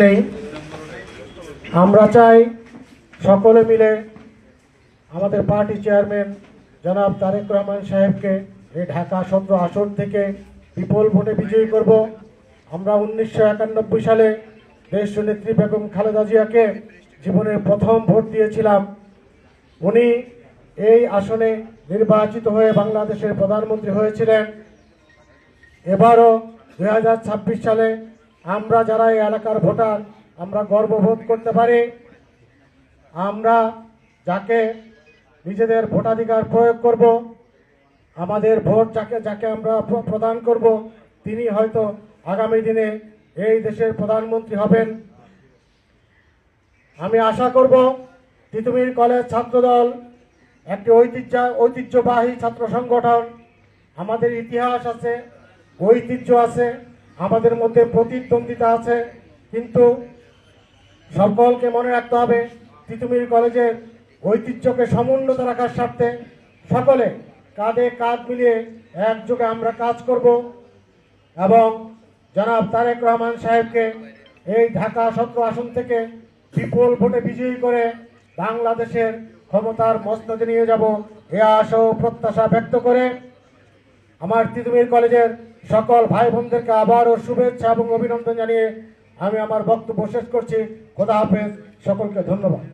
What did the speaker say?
নেই। আমরা চাই সকলে মিলে আমাদের পার্টি চেয়ারম্যান জনাব তারেক রহমান সাহেবকে এই ঢাকা 17 আসন থেকে বিপুল ভোটে বিজয়ী করব। আমরা 1991 সালে দেশনেত্রী বেগম খালেদা জিয়াকে জীবনের প্রথম ভোট দিয়েছিলাম। উনি এই আসনে নির্বাচিত হয়ে বাংলাদেশের প্রধানমন্ত্রী হয়েছিলেন। এবারও 2026 সালে আমরা যারা এই এলাকার ভোটার, আমরা গর্ববোধ করতে পারি। আমরা যাকে নিজেদের ভোটাধিকার প্রয়োগ করব, আমাদের ভোট যাকে আমরা প্রদান করব, তিনি হয়তো আগামী দিনে এই দেশের প্রধানমন্ত্রী হবেন। আমি আশা করব তিতুমির কলেজ ছাত্রদল একটি ঐতিহ্যবাহী ছাত্র সংগঠন। আমাদের ইতিহাস আছে, ঐতিহ্য আছে, আমাদের মধ্যে প্রতিদ্বন্দ্বিতা আছে, কিন্তু সকলকে মনে রাখতে হবে তিতুমির কলেজের ঐতিহ্যকে সমুন্নত রাখার স্বার্থে সকলে কাঁধে কাঁধ মিলিয়ে একযোগে আমরা কাজ করব এবং জনাব তারেক রহমান সাহেবকে এই ঢাকা 17 আসন থেকে বিপুল ভোটে বিজয়ী করে বাংলাদেশের ক্ষমতার মসনদে নিয়ে যাব এ আশা ও প্রত্যাশা ব্যক্ত করে আমার তিতুমির কলেজের সকল ভাই বোনদেরকে আবারও শুভেচ্ছা এবং অভিনন্দন জানিয়ে আমি আমার বক্তব্য শেষ করছি। খোদা হাফেজ, সকলকে ধন্যবাদ।